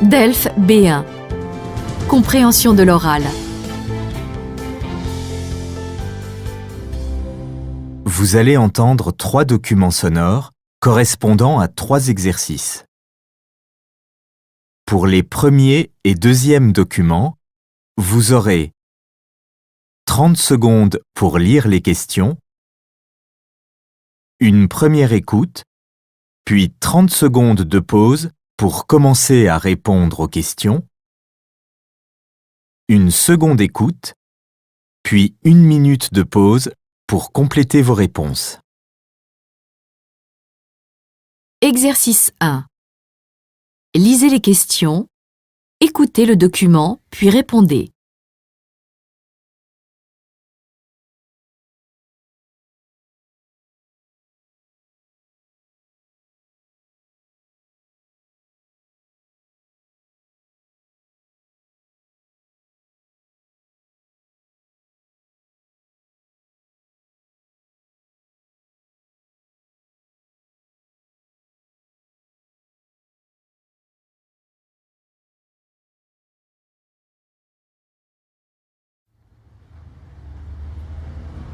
DELF B1. Compréhension de l'oral. Vous allez entendre 3 documents sonores correspondant à 3 exercices. Pour les premiers et deuxièmes documents, vous aurez 30 secondes pour lire les questions, une première écoute, puis 30 secondes de pause pour commencer à répondre aux questions, une seconde écoute, puis 1 minute de pause pour compléter vos réponses. Exercice 1. Lisez les questions, écoutez le document, puis répondez.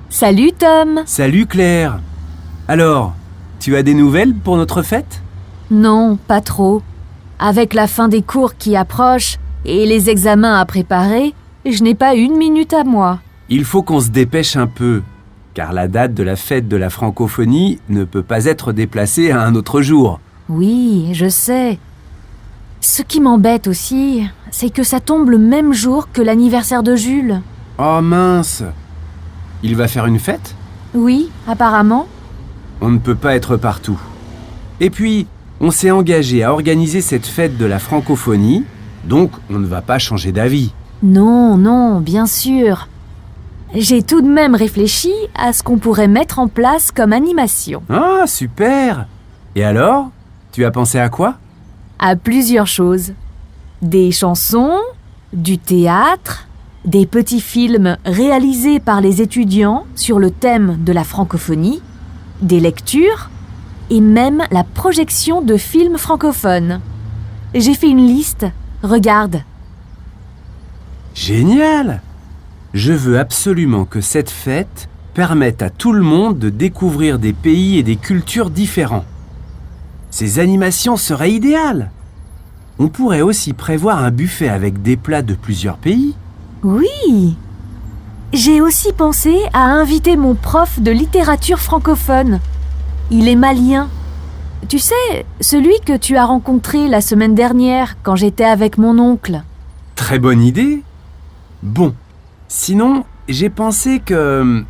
Salut Tom! Salut Claire! Alors, tu as des nouvelles pour notre fête? Non, pas trop. Avec la fin des cours qui approche et les examens à préparer, je n'ai pas 1 minute à moi. Il faut qu'on se dépêche un peu, car la date de la fête de la francophonie ne peut pas être déplacée à un autre jour. Oui, je sais. Ce qui m'embête aussi, c'est que ça tombe le même jour que l'anniversaire de Jules. Oh mince! Il va faire une fête? Oui, apparemment. On ne peut pas être partout. Et puis, on s'est engagé à organiser cette fête de la francophonie, donc on ne va pas changer d'avis. Non, bien sûr. J'ai tout de même réfléchi à ce qu'on pourrait mettre en place comme animation. Ah, super! Et alors? Tu as pensé à quoi? À plusieurs choses. Des chansons, du théâtre, des petits films réalisés par les étudiants sur le thème de la francophonie, des lectures et même la projection de films francophones. J'ai fait une liste, regarde. Génial! Je veux absolument que cette fête permette à tout le monde de découvrir des pays et des cultures différents. Ces animations seraient idéales. On pourrait aussi prévoir un buffet avec des plats de plusieurs pays. Oui! J'ai aussi pensé à inviter mon prof de littérature francophone. Il est malien. Tu sais, celui que tu as rencontré la semaine dernière quand j'étais avec mon oncle. Très bonne idée. Bon, sinon, j'ai pensé que,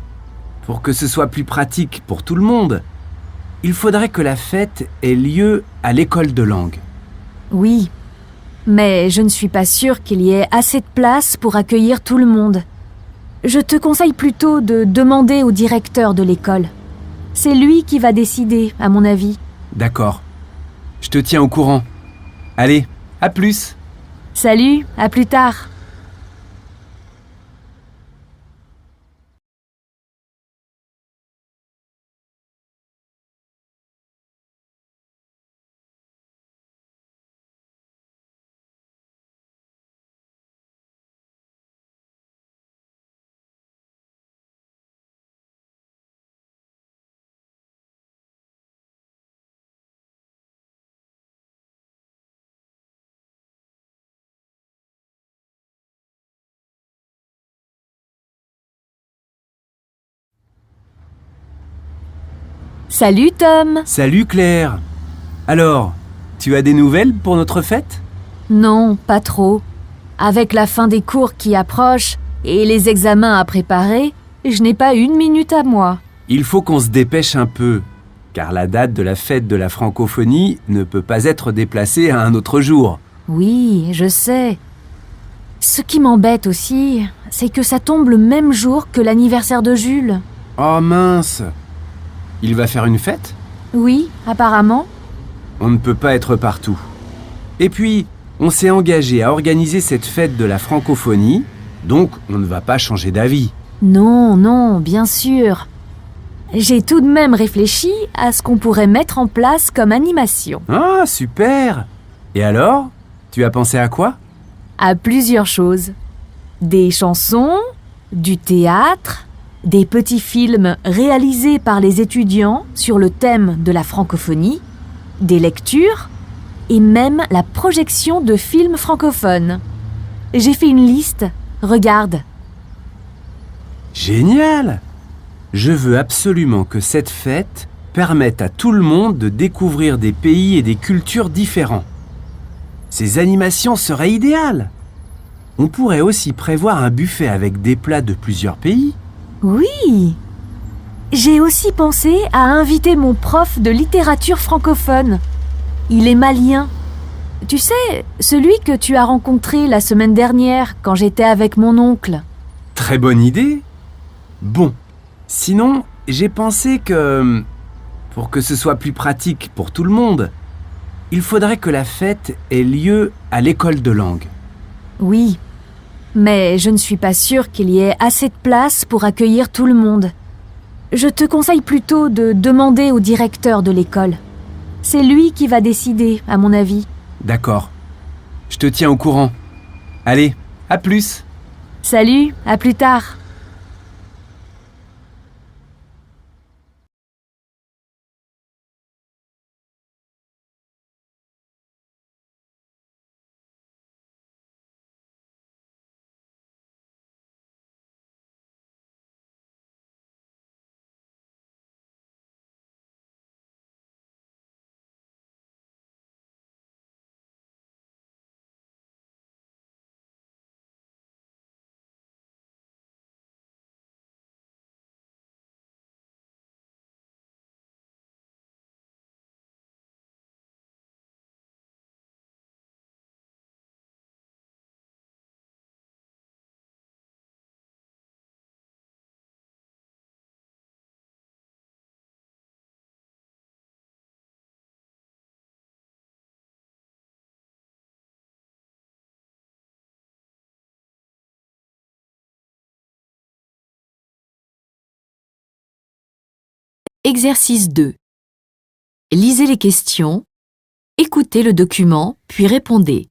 pour que ce soit plus pratique pour tout le monde, il faudrait que la fête ait lieu à l'école de langue. Oui, mais je ne suis pas sûre qu'il y ait assez de place pour accueillir tout le monde. Je te conseille plutôt de demander au directeur de l'école. C'est lui qui va décider, à mon avis. D'accord. Je te tiens au courant. Allez, à plus. Salut, à plus tard. Salut Tom! Salut Claire! Alors, tu as des nouvelles pour notre fête? Non, pas trop. Avec la fin des cours qui approche et les examens à préparer, je n'ai pas 1 minute à moi. Il faut qu'on se dépêche un peu, car la date de la fête de la francophonie ne peut pas être déplacée à un autre jour. Oui, je sais. Ce qui m'embête aussi, c'est que ça tombe le même jour que l'anniversaire de Jules. Oh mince! Il va faire une fête? Oui, apparemment. On ne peut pas être partout. Et puis, on s'est engagé à organiser cette fête de la francophonie, donc on ne va pas changer d'avis. Non, bien sûr. J'ai tout de même réfléchi à ce qu'on pourrait mettre en place comme animation. Ah, super! Et alors? Tu as pensé à quoi? À plusieurs choses. Des chansons, du théâtre, des petits films réalisés par les étudiants sur le thème de la francophonie, des lectures et même la projection de films francophones. J'ai fait une liste, regarde. Génial! Je veux absolument que cette fête permette à tout le monde de découvrir des pays et des cultures différents. Ces animations seraient idéales. On pourrait aussi prévoir un buffet avec des plats de plusieurs pays. Oui! J'ai aussi pensé à inviter mon prof de littérature francophone. Il est malien. Tu sais, celui que tu as rencontré la semaine dernière quand j'étais avec mon oncle. Très bonne idée. Bon, sinon, j'ai pensé que, pour que ce soit plus pratique pour tout le monde, il faudrait que la fête ait lieu à l'école de langue. Oui, mais je ne suis pas sûre qu'il y ait assez de place pour accueillir tout le monde. Je te conseille plutôt de demander au directeur de l'école. C'est lui qui va décider, à mon avis. D'accord. Je te tiens au courant. Allez, à plus. Salut, à plus tard. Exercice 2. Lisez les questions, écoutez le document, puis répondez.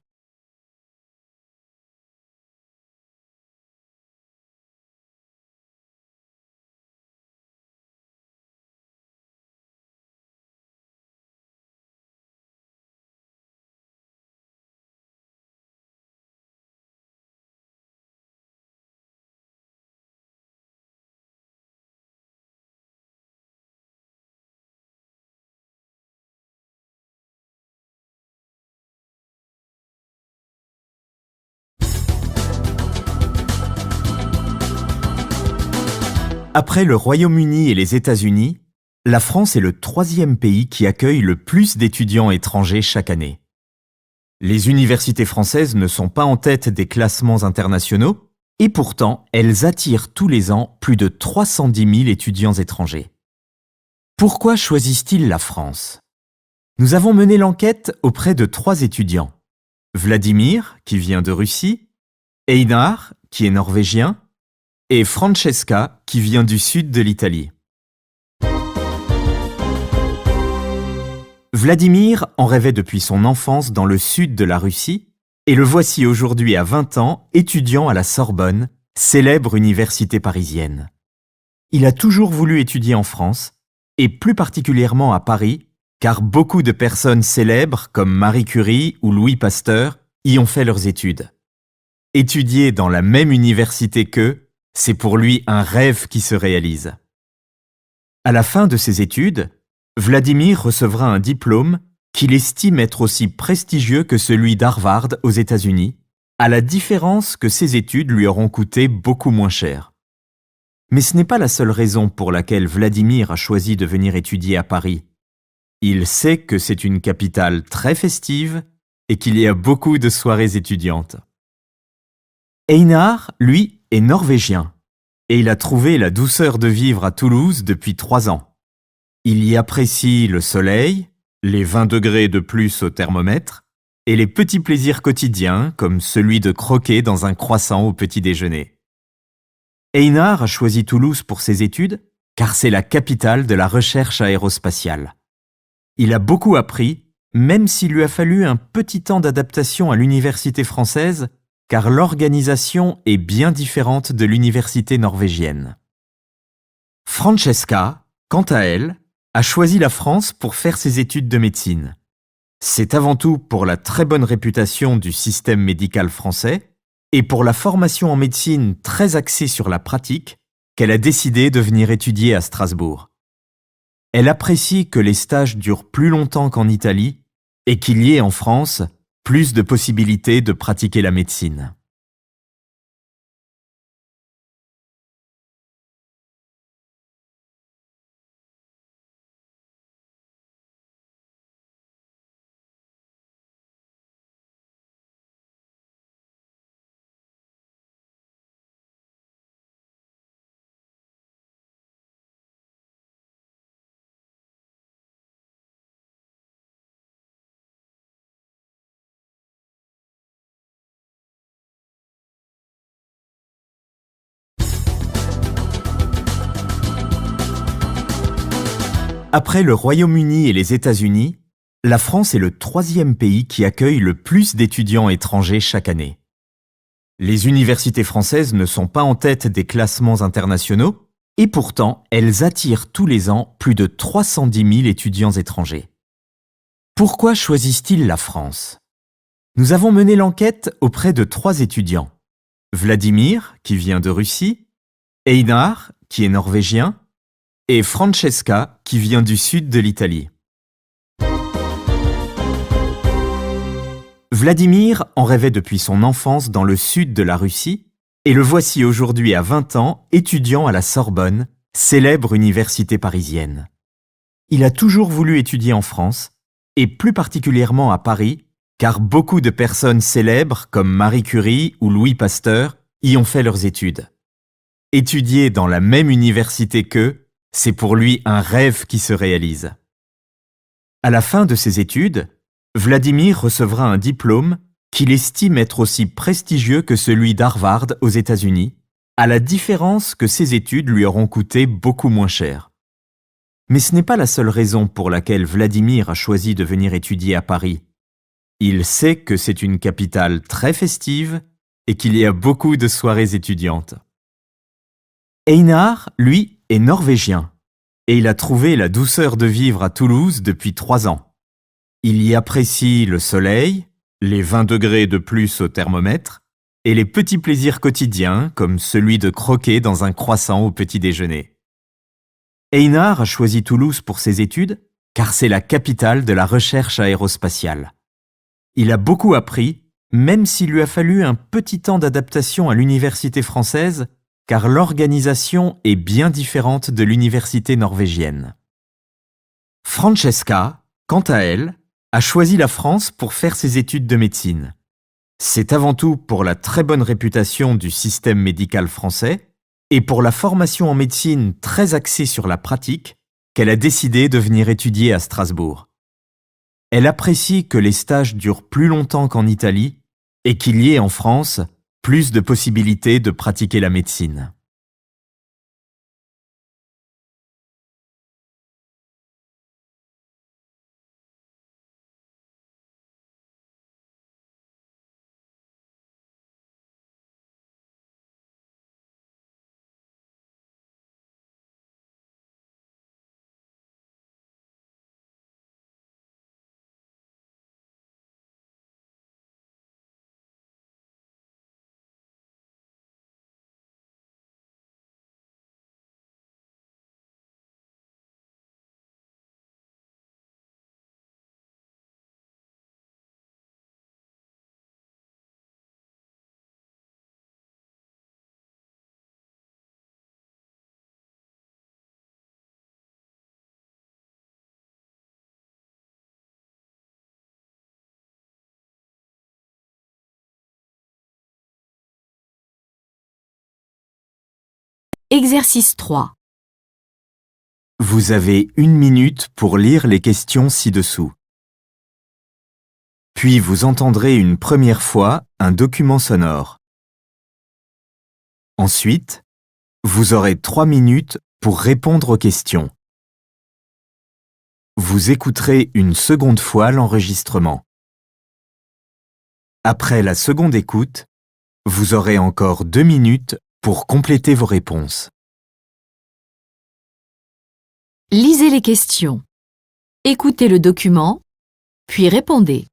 Après le Royaume-Uni et les États-Unis, la France est le 3e pays qui accueille le plus d'étudiants étrangers chaque année. Les universités françaises ne sont pas en tête des classements internationaux et pourtant elles attirent tous les ans plus de 310 000 étudiants étrangers. Pourquoi choisissent-ils la France? Nous avons mené l'enquête auprès de 3 étudiants. Vladimir, qui vient de Russie, Einar, qui est norvégien, et Francesca, qui vient du sud de l'Italie. Vladimir en rêvait depuis son enfance dans le sud de la Russie, et le voici aujourd'hui à 20 ans, étudiant à la Sorbonne, célèbre université parisienne. Il a toujours voulu étudier en France, et plus particulièrement à Paris, car beaucoup de personnes célèbres comme Marie Curie ou Louis Pasteur y ont fait leurs études. Étudier dans la même université qu'eux, c'est pour lui un rêve qui se réalise. À la fin de ses études, Vladimir recevra un diplôme qu'il estime être aussi prestigieux que celui d'Harvard aux États-Unis, à la différence que ses études lui auront coûté beaucoup moins cher. Mais ce n'est pas la seule raison pour laquelle Vladimir a choisi de venir étudier à Paris. Il sait que c'est une capitale très festive et qu'il y a beaucoup de soirées étudiantes. Einar, lui, est norvégien et il a trouvé la douceur de vivre à Toulouse depuis 3 ans. Il y apprécie le soleil, les 20 degrés de plus au thermomètre et les petits plaisirs quotidiens comme celui de croquer dans un croissant au petit déjeuner. Einar a choisi Toulouse pour ses études car c'est la capitale de la recherche aérospatiale. Il a beaucoup appris, même s'il lui a fallu un petit temps d'adaptation à l'université française, car l'organisation est bien différente de l'université norvégienne. Francesca, quant à elle, a choisi la France pour faire ses études de médecine. C'est avant tout pour la très bonne réputation du système médical français et pour la formation en médecine très axée sur la pratique qu'elle a décidé de venir étudier à Strasbourg. Elle apprécie que les stages durent plus longtemps qu'en Italie et qu'il y ait en France plus de possibilités de pratiquer la médecine. Après le Royaume-Uni et les États-Unis, la France est le 3e pays qui accueille le plus d'étudiants étrangers chaque année. Les universités françaises ne sont pas en tête des classements internationaux et pourtant elles attirent tous les ans plus de 310 000 étudiants étrangers. Pourquoi choisissent-ils la France ? Nous avons mené l'enquête auprès de 3 étudiants. Vladimir, qui vient de Russie, Einar, qui est norvégien, et Francesca, qui vient du sud de l'Italie. Vladimir en rêvait depuis son enfance dans le sud de la Russie, et le voici aujourd'hui à 20 ans étudiant à la Sorbonne, célèbre université parisienne. Il a toujours voulu étudier en France, et plus particulièrement à Paris, car beaucoup de personnes célèbres comme Marie Curie ou Louis Pasteur y ont fait leurs études. Étudier dans la même université qu'eux, c'est pour lui un rêve qui se réalise. À la fin de ses études, Vladimir recevra un diplôme qu'il estime être aussi prestigieux que celui d'Harvard aux États-Unis, à la différence que ses études lui auront coûté beaucoup moins cher. Mais ce n'est pas la seule raison pour laquelle Vladimir a choisi de venir étudier à Paris. Il sait que c'est une capitale très festive et qu'il y a beaucoup de soirées étudiantes. Einar, lui, est norvégien et il a trouvé la douceur de vivre à Toulouse depuis 3 ans. Il y apprécie le soleil, les 20 degrés de plus au thermomètre et les petits plaisirs quotidiens comme celui de croquer dans un croissant au petit déjeuner. Einar a choisi Toulouse pour ses études car c'est la capitale de la recherche aérospatiale. Il a beaucoup appris, même s'il lui a fallu un petit temps d'adaptation à l'université française car l'organisation est bien différente de l'université norvégienne. Francesca, quant à elle, a choisi la France pour faire ses études de médecine. C'est avant tout pour la très bonne réputation du système médical français et pour la formation en médecine très axée sur la pratique qu'elle a décidé de venir étudier à Strasbourg. Elle apprécie que les stages durent plus longtemps qu'en Italie et qu'il y ait en France plus de possibilités de pratiquer la médecine. Exercice 3. Vous avez 1 minute pour lire les questions ci-dessous. Puis vous entendrez une première fois un document sonore. Ensuite, vous aurez 3 minutes pour répondre aux questions. Vous écouterez une seconde fois l'enregistrement. Après la seconde écoute, vous aurez encore 2 minutes pour compléter vos réponses. Lisez les questions. Écoutez le document, puis répondez.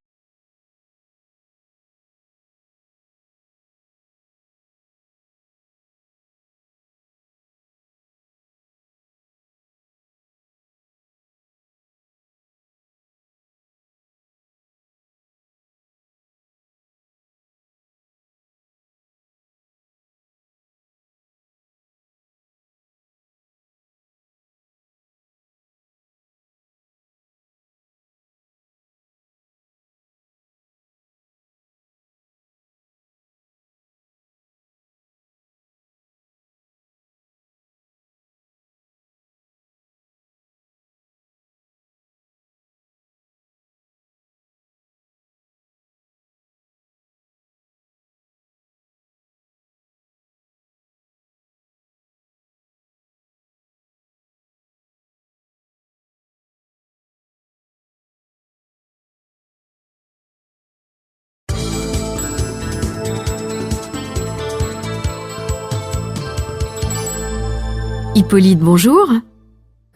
Hippolyte, bonjour.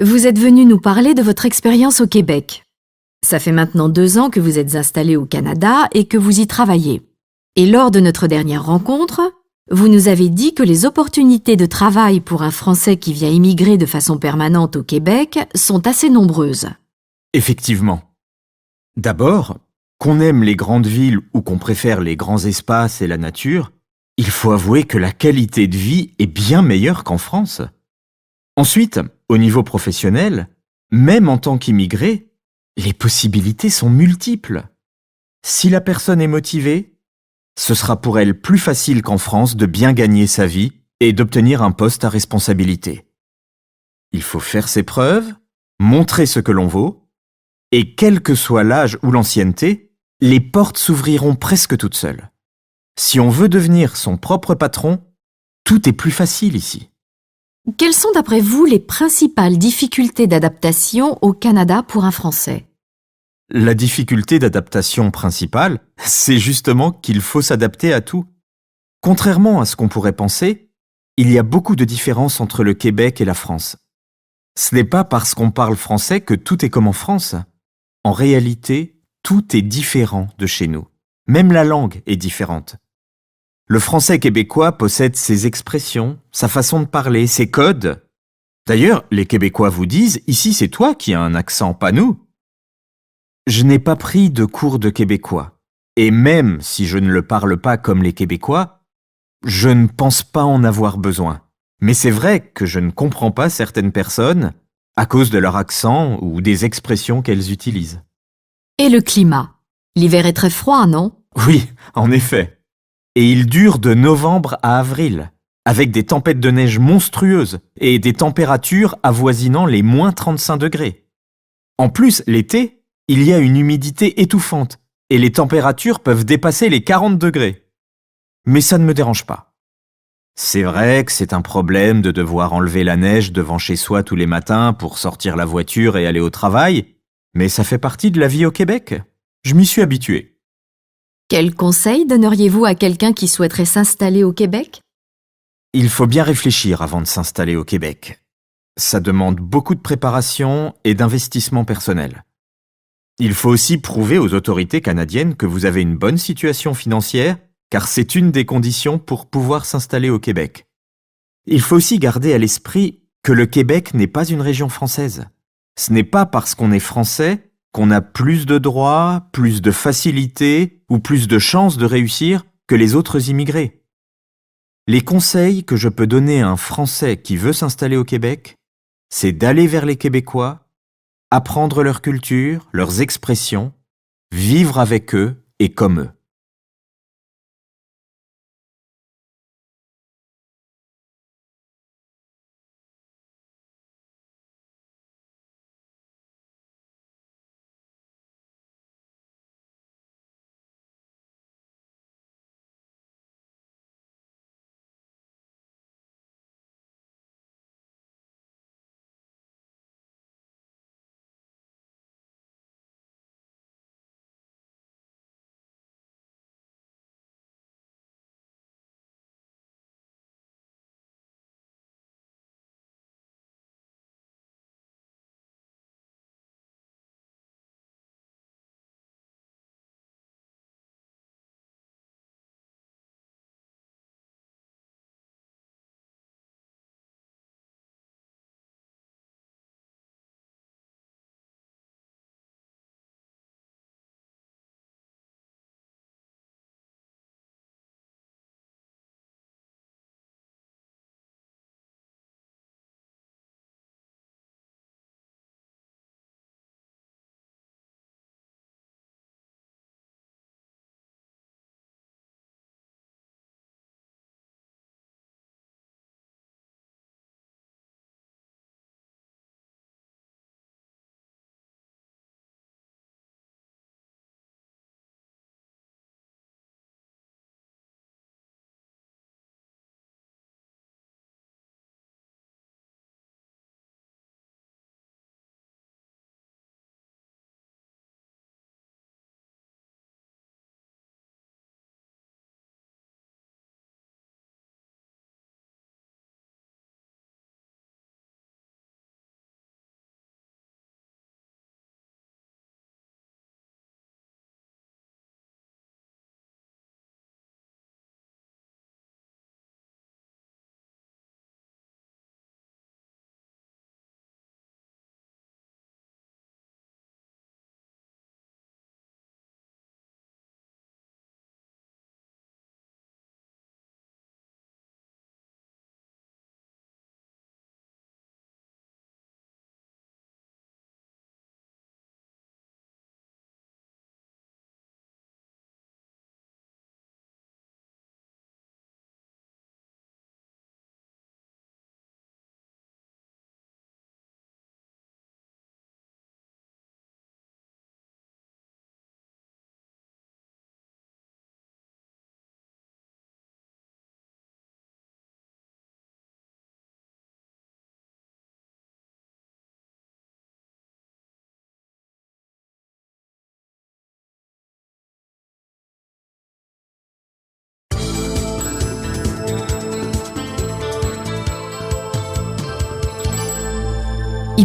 Vous êtes venu nous parler de votre expérience au Québec. Ça fait maintenant 2 ans que vous êtes installé au Canada et que vous y travaillez. Et lors de notre dernière rencontre, vous nous avez dit que les opportunités de travail pour un Français qui vient immigrer de façon permanente au Québec sont assez nombreuses. Effectivement. D'abord, qu'on aime les grandes villes ou qu'on préfère les grands espaces et la nature, il faut avouer que la qualité de vie est bien meilleure qu'en France. Ensuite, au niveau professionnel, même en tant qu'immigré, les possibilités sont multiples. Si la personne est motivée, ce sera pour elle plus facile qu'en France de bien gagner sa vie et d'obtenir un poste à responsabilité. Il faut faire ses preuves, montrer ce que l'on vaut, et quel que soit l'âge ou l'ancienneté, les portes s'ouvriront presque toutes seules. Si on veut devenir son propre patron, tout est plus facile ici. Quelles sont d'après vous les principales difficultés d'adaptation au Canada pour un Français ? La difficulté d'adaptation principale, c'est justement qu'il faut s'adapter à tout. Contrairement à ce qu'on pourrait penser, il y a beaucoup de différences entre le Québec et la France. Ce n'est pas parce qu'on parle français que tout est comme en France. En réalité, tout est différent de chez nous. Même la langue est différente. Le français québécois possède ses expressions, sa façon de parler, ses codes. D'ailleurs, les Québécois vous disent « Ici, c'est toi qui as un accent, pas nous ». Je n'ai pas pris de cours de québécois. Et même si je ne le parle pas comme les Québécois, je ne pense pas en avoir besoin. Mais c'est vrai que je ne comprends pas certaines personnes à cause de leur accent ou des expressions qu'elles utilisent. Et le climat ? L'hiver est très froid, non ? Oui, en effet. Et il dure de novembre à avril, avec des tempêtes de neige monstrueuses et des températures avoisinant les moins 35 degrés. En plus, l'été, il y a une humidité étouffante et les températures peuvent dépasser les 40 degrés. Mais ça ne me dérange pas. C'est vrai que c'est un problème de devoir enlever la neige devant chez soi tous les matins pour sortir la voiture et aller au travail, mais ça fait partie de la vie au Québec. Je m'y suis habitué. Quels conseils donneriez-vous à quelqu'un qui souhaiterait s'installer au Québec ? Il faut bien réfléchir avant de s'installer au Québec. Ça demande beaucoup de préparation et d'investissement personnel. Il faut aussi prouver aux autorités canadiennes que vous avez une bonne situation financière, car c'est une des conditions pour pouvoir s'installer au Québec. Il faut aussi garder à l'esprit que le Québec n'est pas une région française. Ce n'est pas parce qu'on est français qu'on a plus de droits, plus de facilités ou plus de chances de réussir que les autres immigrés. Les conseils que je peux donner à un Français qui veut s'installer au Québec, c'est d'aller vers les Québécois, apprendre leur culture, leurs expressions, vivre avec eux et comme eux.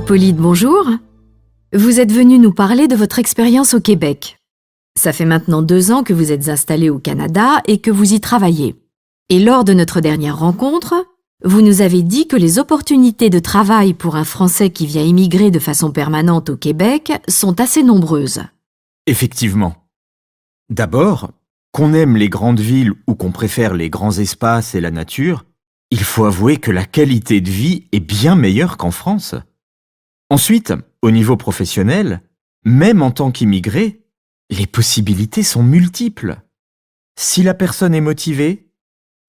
Hippolyte, bonjour. Vous êtes venu nous parler de votre expérience au Québec. Ça fait maintenant 2 ans que vous êtes installé au Canada et que vous y travaillez. Et lors de notre dernière rencontre, vous nous avez dit que les opportunités de travail pour un Français qui vient immigrer de façon permanente au Québec sont assez nombreuses. Effectivement. D'abord, qu'on aime les grandes villes ou qu'on préfère les grands espaces et la nature, il faut avouer que la qualité de vie est bien meilleure qu'en France. Ensuite, au niveau professionnel, même en tant qu'immigré, les possibilités sont multiples. Si la personne est motivée,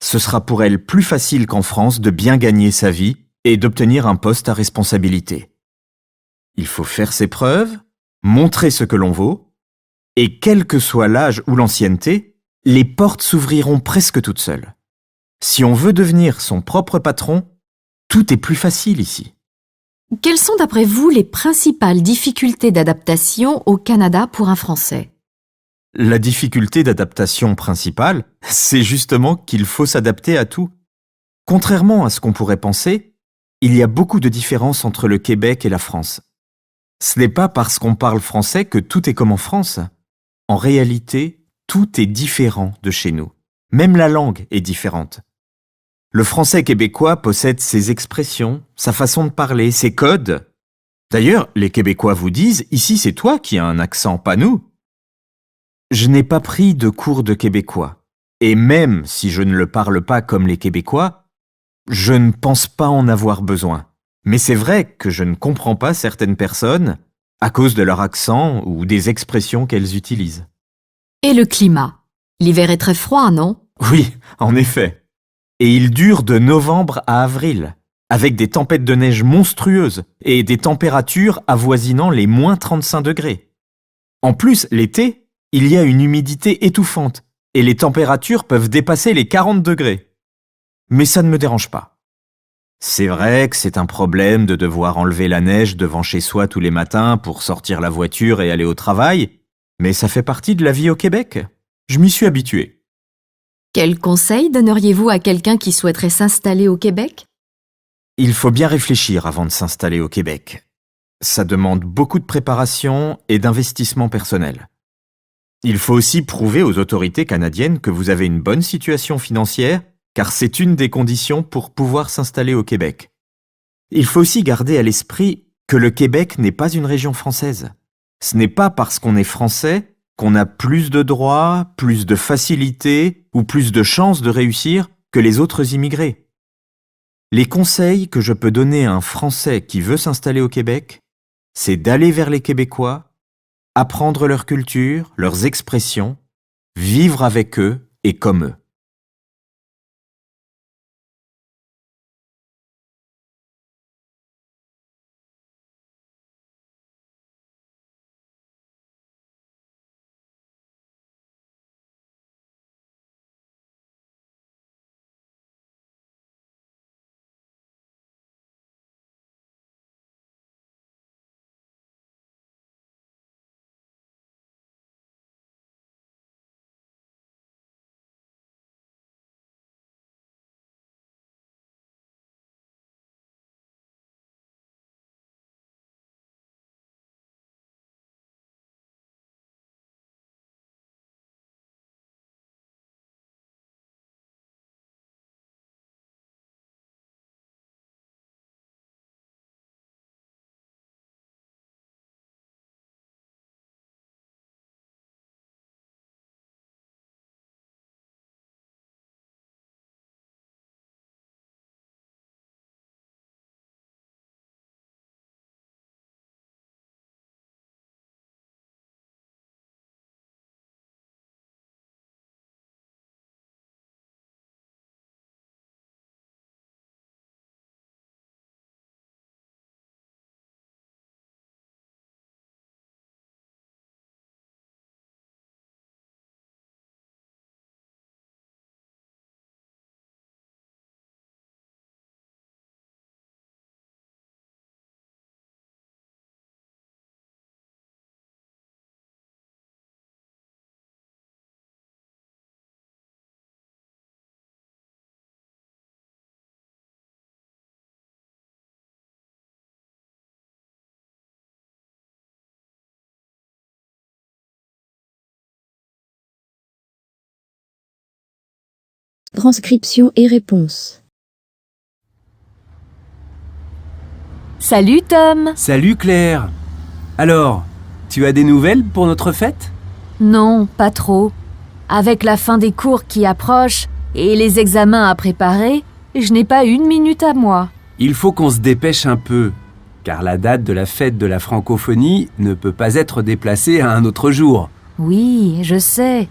ce sera pour elle plus facile qu'en France de bien gagner sa vie et d'obtenir un poste à responsabilité. Il faut faire ses preuves, montrer ce que l'on vaut, et quel que soit l'âge ou l'ancienneté, les portes s'ouvriront presque toutes seules. Si on veut devenir son propre patron, tout est plus facile ici. Quelles sont d'après vous les principales difficultés d'adaptation au Canada pour un Français ? La difficulté d'adaptation principale, c'est justement qu'il faut s'adapter à tout. Contrairement à ce qu'on pourrait penser, il y a beaucoup de différences entre le Québec et la France. Ce n'est pas parce qu'on parle français que tout est comme en France. En réalité, tout est différent de chez nous. Même la langue est différente. Le français québécois possède ses expressions, sa façon de parler, ses codes. D'ailleurs, les Québécois vous disent « Ici, c'est toi qui as un accent, pas nous ». Je n'ai pas pris de cours de québécois. Et même si je ne le parle pas comme les Québécois, je ne pense pas en avoir besoin. Mais c'est vrai que je ne comprends pas certaines personnes à cause de leur accent ou des expressions qu'elles utilisent. Et le climat ? L'hiver est très froid, non ? Oui, en effet. Et il dure de novembre à avril, avec des tempêtes de neige monstrueuses et des températures avoisinant les moins 35 degrés. En plus, l'été, il y a une humidité étouffante et les températures peuvent dépasser les 40 degrés. Mais ça ne me dérange pas. C'est vrai que c'est un problème de devoir enlever la neige devant chez soi tous les matins pour sortir la voiture et aller au travail, mais ça fait partie de la vie au Québec. Je m'y suis habitué. Quel conseil donneriez-vous à quelqu'un qui souhaiterait s'installer au Québec ? Il faut bien réfléchir avant de s'installer au Québec. Ça demande beaucoup de préparation et d'investissement personnel. Il faut aussi prouver aux autorités canadiennes que vous avez une bonne situation financière, car c'est une des conditions pour pouvoir s'installer au Québec. Il faut aussi garder à l'esprit que le Québec n'est pas une région française. Ce n'est pas parce qu'on est français qu'on a plus de droits, plus de facilités ou plus de chances de réussir que les autres immigrés. Les conseils que je peux donner à un Français qui veut s'installer au Québec, c'est d'aller vers les Québécois, apprendre leur culture, leurs expressions, vivre avec eux et comme eux. Transcription et réponse. Salut Tom! Salut Claire. Alors, tu as des nouvelles pour notre fête? Non, pas trop. Avec la fin des cours qui approche et les examens à préparer, je n'ai pas une minute à moi. Il faut qu'on se dépêche un peu, car la date de la fête de la francophonie ne peut pas être déplacée à un autre jour. Oui, je sais.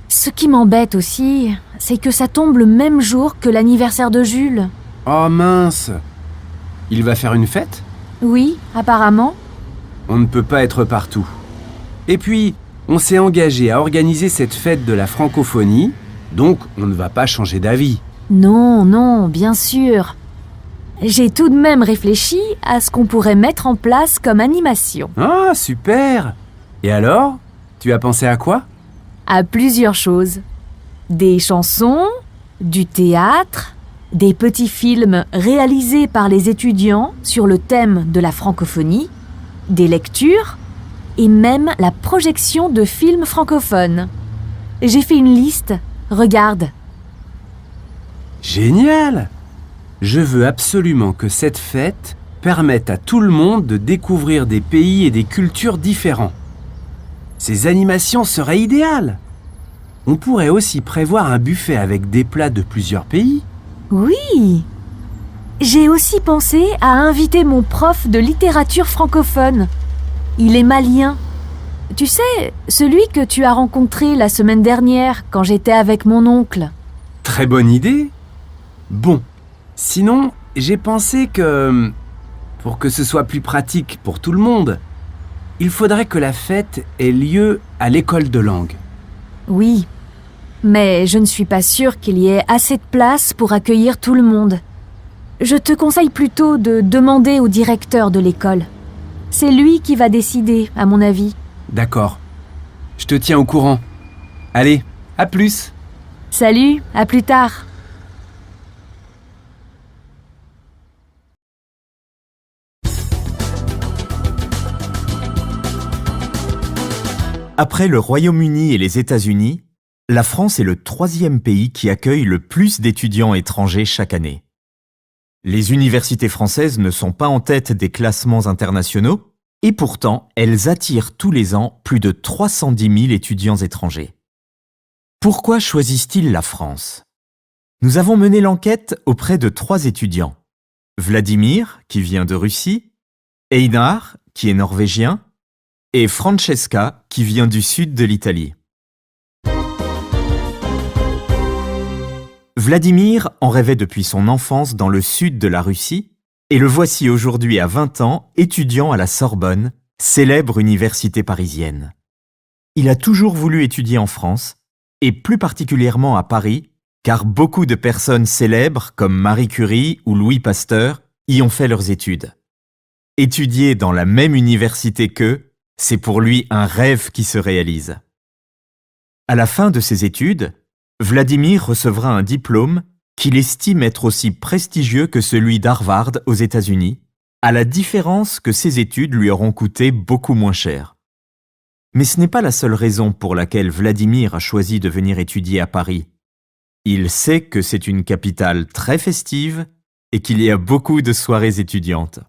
Ce qui m'embête aussi, c'est que ça tombe le même jour que l'anniversaire de Jules. Oh mince! Il va faire une fête? Oui, apparemment. On ne peut pas être partout. Et puis, on s'est engagé à organiser cette fête de la francophonie, donc on ne va pas changer d'avis. Non, non, bien sûr. J'ai tout de même réfléchi à ce qu'on pourrait mettre en place comme animation. Ah, super! Et alors? Tu as pensé à quoi? À plusieurs choses. Des chansons, du théâtre, des petits films réalisés par les étudiants sur le thème de la francophonie, des lectures et même la projection de films francophones. J'ai fait une liste, regarde. Génial! Je veux absolument que cette fête permette à tout le monde de découvrir des pays et des cultures différents. Ces animations seraient idéales. On pourrait aussi prévoir un buffet avec des plats de plusieurs pays. Oui! J'ai aussi pensé à inviter mon prof de littérature francophone. Il est malien. Tu sais, celui que tu as rencontré la semaine dernière quand j'étais avec mon oncle. Très bonne idée. Bon, sinon, j'ai pensé que, pour que ce soit plus pratique pour tout le monde, il faudrait que la fête ait lieu à l'école de langue. Oui, mais je ne suis pas sûre qu'il y ait assez de place pour accueillir tout le monde. Je te conseille plutôt de demander au directeur de l'école. C'est lui qui va décider, à mon avis. D'accord. Je te tiens au courant. Allez, à plus. Salut, à plus tard. Après le Royaume-Uni et les États-Unis, la France est le 3e pays qui accueille le plus d'étudiants étrangers chaque année. Les universités françaises ne sont pas en tête des classements internationaux, et pourtant, elles attirent tous les ans plus de 310 000 étudiants étrangers. Pourquoi choisissent-ils la France? Nous avons mené l'enquête auprès de 3 étudiants. Vladimir, qui vient de Russie, Einar, qui est norvégien, et Francesca, qui vient du sud de l'Italie. Vladimir en rêvait depuis son enfance dans le sud de la Russie, et le voici aujourd'hui à 20 ans étudiant à la Sorbonne, célèbre université parisienne. Il a toujours voulu étudier en France, et plus particulièrement à Paris, car beaucoup de personnes célèbres comme Marie Curie ou Louis Pasteur y ont fait leurs études. Étudier dans la même université qu'eux, c'est pour lui un rêve qui se réalise. À la fin de ses études, Vladimir recevra un diplôme qu'il estime être aussi prestigieux que celui d'Harvard aux États-Unis, à la différence que ses études lui auront coûté beaucoup moins cher. Mais ce n'est pas la seule raison pour laquelle Vladimir a choisi de venir étudier à Paris. Il sait que c'est une capitale très festive et qu'il y a beaucoup de soirées étudiantes.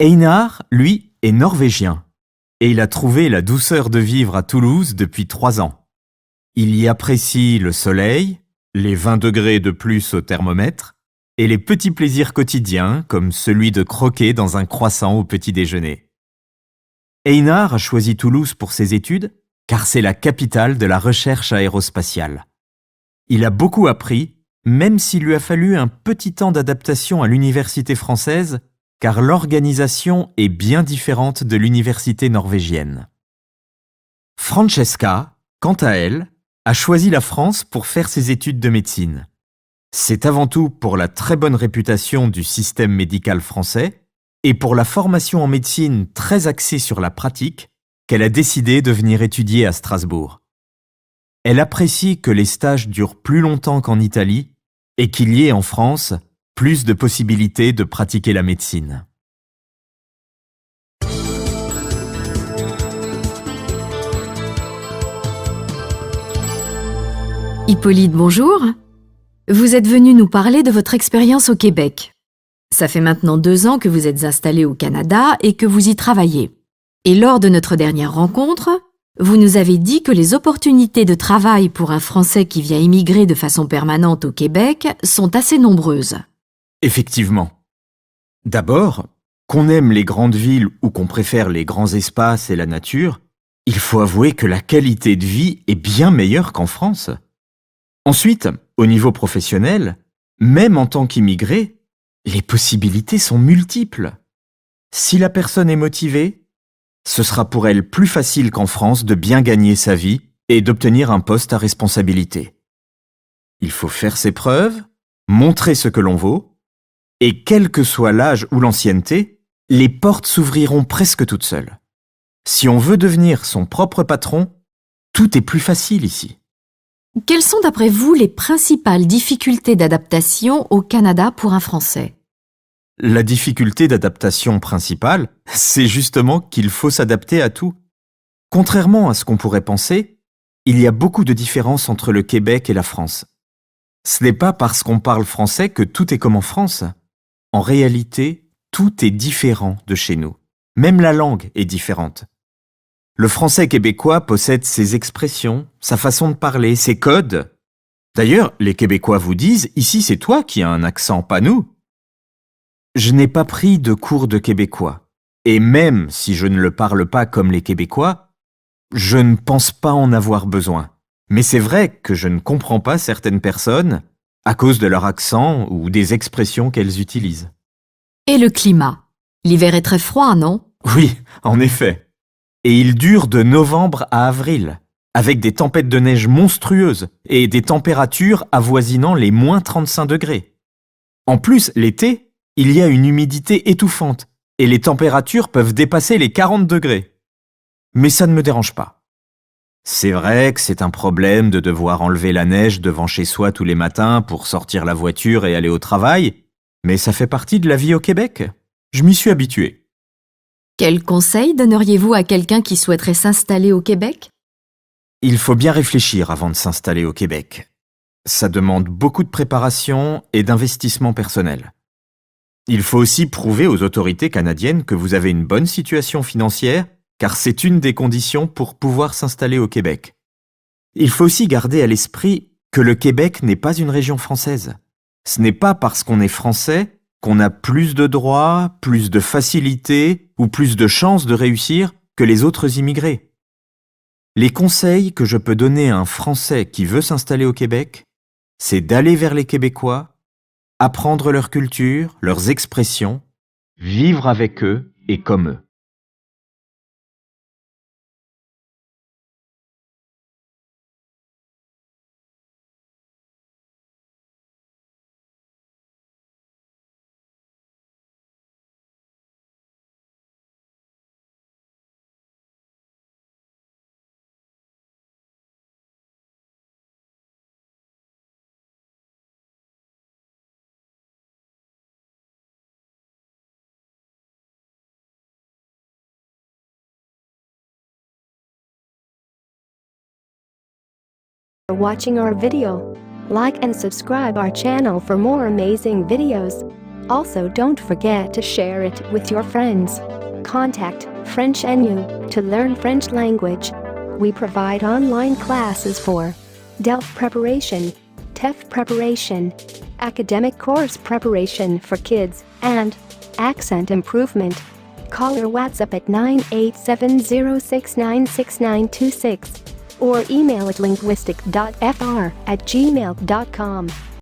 Einar, lui, est norvégien et il a trouvé la douceur de vivre à Toulouse depuis 3 ans. Il y apprécie le soleil, les 20 degrés de plus au thermomètre et les petits plaisirs quotidiens comme celui de croquer dans un croissant au petit déjeuner. Einar a choisi Toulouse pour ses études car c'est la capitale de la recherche aérospatiale. Il a beaucoup appris, même s'il lui a fallu un petit temps d'adaptation à l'université française car l'organisation est bien différente de l'université norvégienne. Francesca, quant à elle, a choisi la France pour faire ses études de médecine. C'est avant tout pour la très bonne réputation du système médical français et pour la formation en médecine très axée sur la pratique qu'elle a décidé de venir étudier à Strasbourg. Elle apprécie que les stages durent plus longtemps qu'en Italie et qu'il y ait en France plus de possibilités de pratiquer la médecine. Hippolyte, bonjour. Vous êtes venu nous parler de votre expérience au Québec. Ça fait maintenant 2 ans que vous êtes installé au Canada et que vous y travaillez. Et lors de notre dernière rencontre, vous nous avez dit que les opportunités de travail pour un Français qui vient immigrer de façon permanente au Québec sont assez nombreuses. Effectivement. D'abord, qu'on aime les grandes villes ou qu'on préfère les grands espaces et la nature, il faut avouer que la qualité de vie est bien meilleure qu'en France. Ensuite, au niveau professionnel, même en tant qu'immigré, les possibilités sont multiples. Si la personne est motivée, ce sera pour elle plus facile qu'en France de bien gagner sa vie et d'obtenir un poste à responsabilité. Il faut faire ses preuves, montrer ce que l'on vaut, et quel que soit l'âge ou l'ancienneté, les portes s'ouvriront presque toutes seules. Si on veut devenir son propre patron, tout est plus facile ici. Quelles sont d'après vous les principales difficultés d'adaptation au Canada pour un Français ? La difficulté d'adaptation principale, c'est justement qu'il faut s'adapter à tout. Contrairement à ce qu'on pourrait penser, il y a beaucoup de différences entre le Québec et la France. Ce n'est pas parce qu'on parle français que tout est comme en France. En réalité, tout est différent de chez nous. Même la langue est différente. Le français québécois possède ses expressions, sa façon de parler, ses codes. D'ailleurs, les Québécois vous disent « Ici, c'est toi qui as un accent, pas nous ». Je n'ai pas pris de cours de québécois. Et même si je ne le parle pas comme les Québécois, je ne pense pas en avoir besoin. Mais c'est vrai que je ne comprends pas certaines personnes à cause de leur accent ou des expressions qu'elles utilisent. Et le climat ? L'hiver est très froid, non ? Oui, en effet. Et il dure de novembre à avril, avec des tempêtes de neige monstrueuses et des températures avoisinant les moins 35 degrés. En plus, l'été, il y a une humidité étouffante et les températures peuvent dépasser les 40 degrés. Mais ça ne me dérange pas. C'est vrai que c'est un problème de devoir enlever la neige devant chez soi tous les matins pour sortir la voiture et aller au travail, mais ça fait partie de la vie au Québec. Je m'y suis habitué. Quel conseil donneriez-vous à quelqu'un qui souhaiterait s'installer au Québec ? Il faut bien réfléchir avant de s'installer au Québec. Ça demande beaucoup de préparation et d'investissement personnel. Il faut aussi prouver aux autorités canadiennes que vous avez une bonne situation financière, car c'est une des conditions pour pouvoir s'installer au Québec. Il faut aussi garder à l'esprit que le Québec n'est pas une région française. Ce n'est pas parce qu'on est français qu'on a plus de droits, plus de facilités ou plus de chances de réussir que les autres immigrés. Les conseils que je peux donner à un Français qui veut s'installer au Québec, c'est d'aller vers les Québécois, apprendre leur culture, leurs expressions, vivre avec eux et comme eux. For watching our video. Like and subscribe our channel for more amazing videos. Also, don't forget to share it with your friends. Contact French NU to learn French language. We provide online classes for DELF preparation, TEF preparation, academic course preparation for kids, and accent improvement. Call or WhatsApp at 98706966926 or email at linguistic.fr@gmail.com.